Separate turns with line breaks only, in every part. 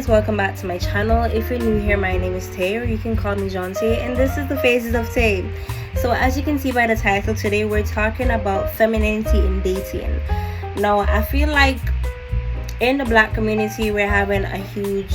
welcome back to my channel. If you're new here, my name is Tay, or you can call me John Tay, and this is the Faces of Tay. So as you can see by the title, today we're talking about femininity in dating. Now I feel like in the black community we're having a huge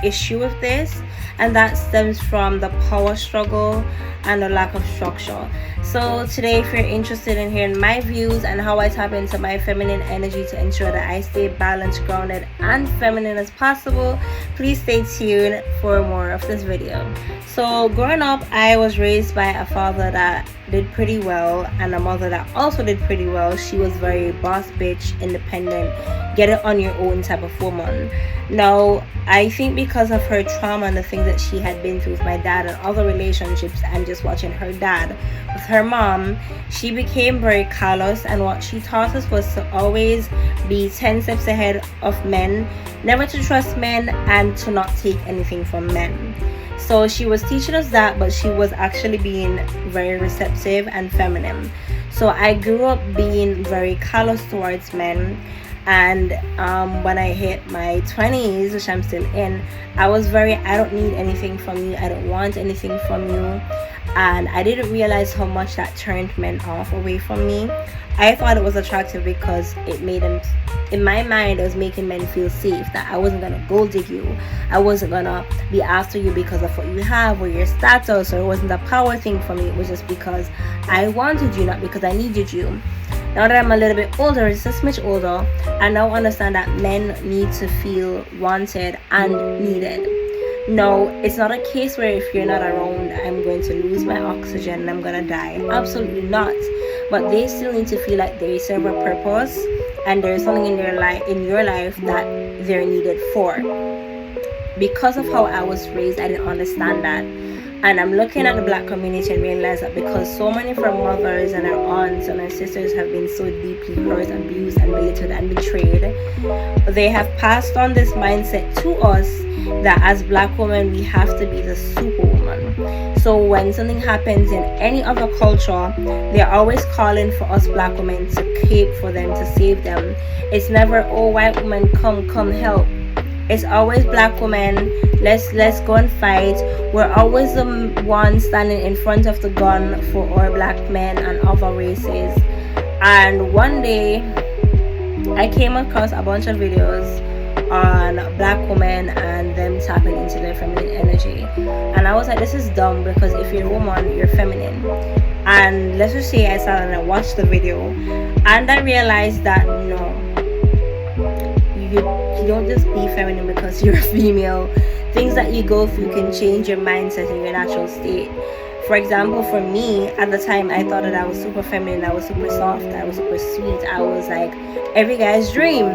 issue with this, and that stems from the power struggle and the lack of structure. So today, if you're interested in hearing my views and how I tap into my feminine energy to ensure that I stay balanced, grounded, and feminine as possible, please stay tuned for more of this video. So growing up, I was raised by a father that did pretty well and a mother that also did pretty well. She was very boss bitch, independent, get it on your own type of woman. Now I think because of her trauma and the things that she had been through with my dad and other relationships, and just watching her dad with her mom, she became very callous, and what she taught us was to always be 10 steps ahead of men, never to trust men, and to not take anything from men. So she was teaching us that, but she was actually being very receptive and feminine. So I grew up being very callous towards men, and when I hit my 20s, which I'm still in, I was very, I don't need anything from you, I don't want anything from you. And I didn't realize how much that turned men off away from me. I thought it was attractive because it made them, in my mind, it was making men feel safe, that I wasn't gonna gold dig you, I wasn't gonna be after you because of what you have or your status, or it wasn't a power thing for me. It was just because I wanted you, not because I needed you. Now that I'm a little bit older, just a smidge older, I now understand that men need to feel wanted and needed. No, it's not a case where if you're not around, I'm going to lose my oxygen and I'm gonna die. Absolutely not. But they still need to feel like they serve a purpose and there's something in their life, that they're needed for. Because of how I was raised, I didn't understand that. And I'm looking at the black community and realize that because so many of our mothers and our aunts and our sisters have been so deeply hurt, abused, and belittled and betrayed, they have passed on this mindset to us that as black women we have to be the superwoman. So when something happens in any other culture, they're always calling for us black women to cape for them, to save them. It's never, oh, white woman, come help. It's always black women, let's go and fight. We're always the ones standing in front of the gun for our black men and other races. And one day I came across a bunch of videos on black women and them tapping into their feminine energy, and I was like, this is dumb, because if you're a woman, you're feminine. And let's just say I sat and I watched the video, and I realized that no, you don't just be feminine because you're a female. Things that you go through can change your mindset and your natural state. For example, for me at the time, I thought that I was super feminine, I was super soft, I was super sweet, I was like every guy's dream.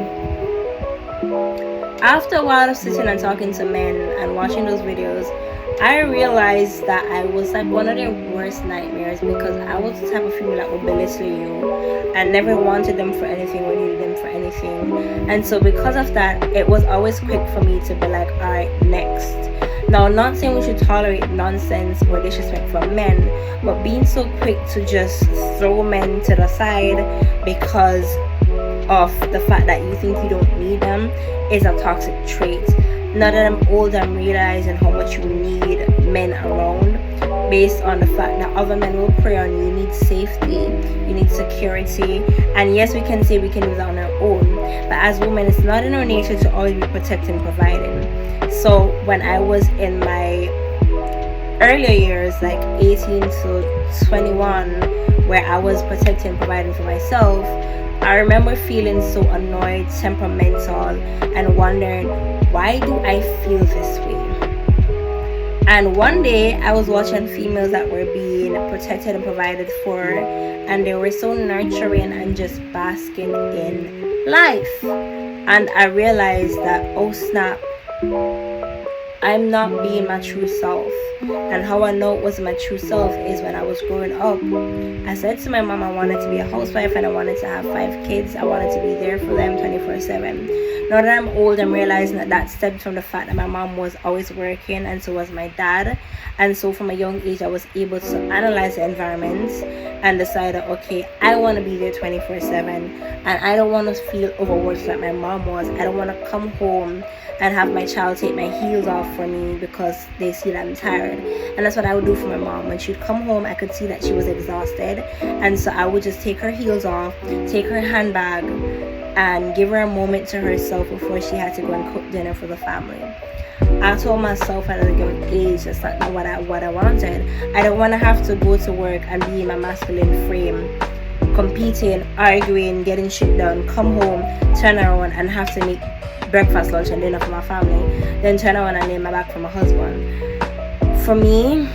After a while of sitting and talking to men and watching those videos, I realized that I was like one of their worst nightmares, because I was the type of female that would belittle you and never wanted them for anything or needed them for anything. And so because of that, it was always quick for me to be like, alright, next. Now, not saying we should tolerate nonsense or disrespect from men, but being so quick to just throw men to the side because of the fact that you think you don't need them is a toxic trait. Now that I'm older, I'm realizing how much you need men around, based on the fact that other men will prey on you. You need safety, you need security, and yes, we can say we can do that on our own, but as women, it's not in our nature to always be protecting, providing. So when I was in my earlier years, like 18 to 21, where I was protecting, providing for myself, I remember feeling so annoyed, temperamental, and wondering, why do I feel this way? And one day I was watching females that were being protected and provided for, and they were so nurturing and just basking in life. And I realized that, oh snap, I'm not being my true self. And how I know it was my true self is when I was growing up, I said to my mom I wanted to be a housewife and I wanted to have 5 kids. I wanted to be there for them 24/7. Now that I'm old, I'm realizing that stemmed from the fact that my mom was always working, and so was my dad. And so from a young age, I was able to analyze the environment and decided, okay, I want to be there 24/7, and I don't want to feel overworked like my mom was. I don't want to come home and have my child take my heels off for me because they see that I'm tired. And that's what I would do for my mom. When she'd come home, I could see that she was exhausted, and so I would just take her heels off, take her handbag, and give her a moment to herself before she had to go and cook dinner for the family. I told myself at a young age that's not what I wanted. I don't want to have to go to work and be in my masculine frame, competing, arguing, getting shit done, come home, turn around and have to make breakfast, lunch and dinner for my family, then turn around and lay my back for my husband. For me,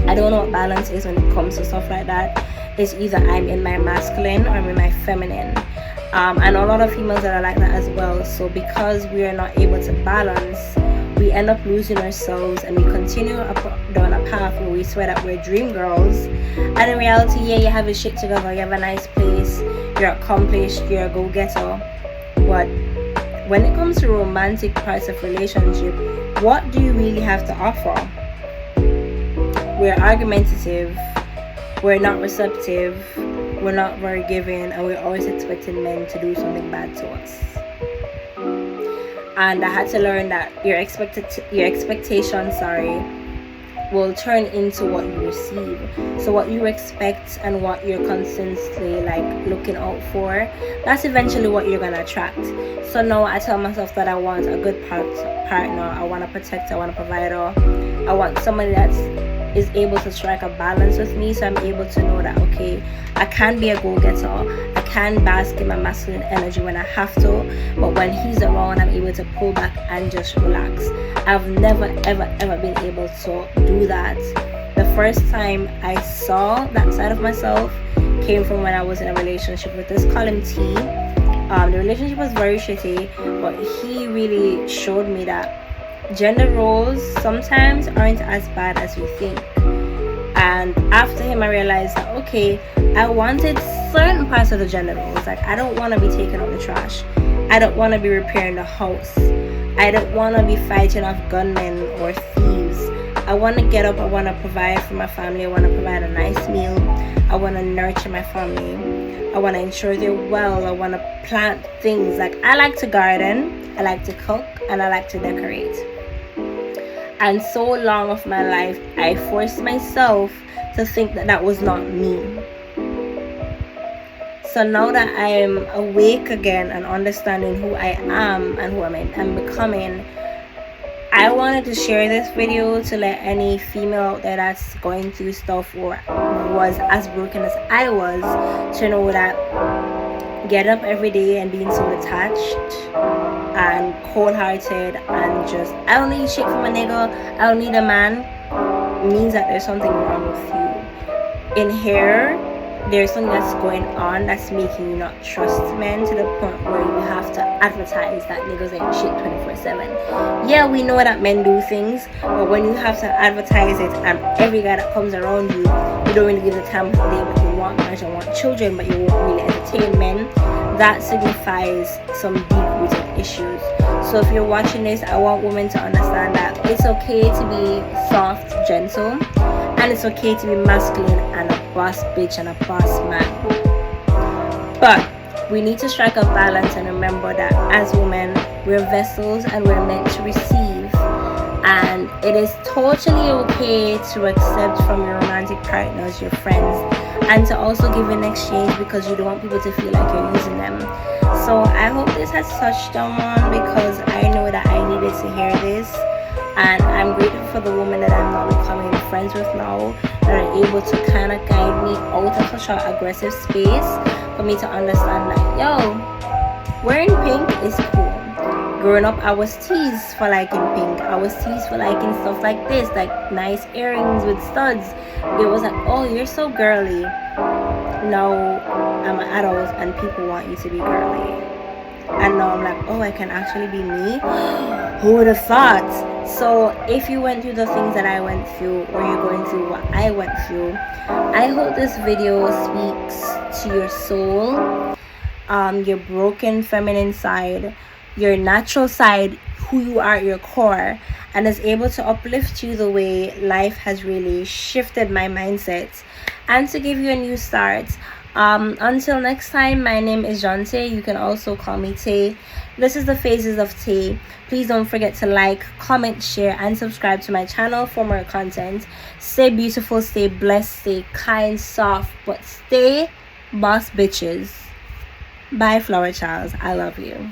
I don't know what balance is when it comes to stuff like that. It's either I'm in my masculine or I'm in my feminine. And a lot of females that are like that as well. So because we are not able to balance, we end up losing ourselves, and we continue down a path where we swear that we're dream girls, and in reality, yeah, you have your shit together, you have a nice place, you're accomplished, you're a go-getter, but when it comes to romantic parts of relationship, what do you really have to offer? We're argumentative, we're not receptive, we're not very giving, and we're always expecting men to do something bad to us. And I had to learn that your expectations will turn into what you receive. So what you expect and what you're constantly like looking out for, that's eventually what you're gonna attract. So now I tell myself that I want a good partner, I want a protector, I want a provider, I want somebody that is able to strike a balance with me, so I'm able to know that, okay, I can be a go-getter, I can bask in my masculine energy when I have to, but when he's around, I'm able to pull back and just relax. I've never ever been able to do that. The first time I saw that side of myself came from when I was in a relationship with this, call him T. The relationship was very shitty, but he really showed me that gender roles sometimes aren't as bad as we think. And after him, I realized that, okay, I wanted certain parts of the gender roles. Like, I don't want to be taking out the trash, I don't want to be repairing the house, I don't want to be fighting off gunmen or thieves. I want to get up, I want to provide for my family, I want to provide a nice meal, I want to nurture my family, I want to ensure they're well, I want to plant things. Like, I like to garden, I like to cook, and I like to decorate. And so long of my life, I forced myself to think that that was not me. So now that I am awake again and understanding who I am and who I'm becoming, I wanted to share this video to let any female out there that's going through stuff or was as broken as I was to know that getting up every day and being so detached and cold-hearted and just, I don't need shit from a nigga, I don't need a man, means that there's something wrong with you. In here, there's something that's going on that's making you not trust men to the point where you have to advertise that niggas ain't shit 24/7. Yeah, we know that men do things, but when you have to advertise it and every guy that comes around you, you don't really give the time of day, but you want marriage and want children, but you won't really entertain men, that signifies some deep-rooted issues. So if you're watching this, I want women to understand that it's okay to be soft, gentle, and it's okay to be masculine and a boss bitch and a boss man. But we need to strike a balance and remember that as women, we're vessels and we're meant to receive. And it is totally okay to accept from your romantic partners, your friends, and to also give in exchange because you don't want people to feel like you're using them. So I hope this has touched someone because I know that I needed to hear this. And I'm grateful for the women that I'm now becoming friends with now that are able to kind of guide me out of such an aggressive space for me to understand that, yo, wearing pink is cool. Growing up, I was teased for liking pink. I was teased for liking stuff like this, like nice earrings with studs. It was like, oh, you're so girly. Now I'm an adult and people want you to be girly. And now I'm like, oh, I can actually be me? Who would have thought? So if you went through the things that I went through, or you're going through what I went through, I hope this video speaks to your soul, your broken feminine side, your natural side, who you are at your core, and is able to uplift you the way life has really shifted my mindset and to give you a new start. Until next time, my name is Jonte. You can also call me Tay. This is the Phases of Tay. Please don't forget to like, comment, share, and subscribe to my channel for more content. Stay beautiful, stay blessed, stay kind, soft, but stay boss bitches. Bye, Flower Child. I love you.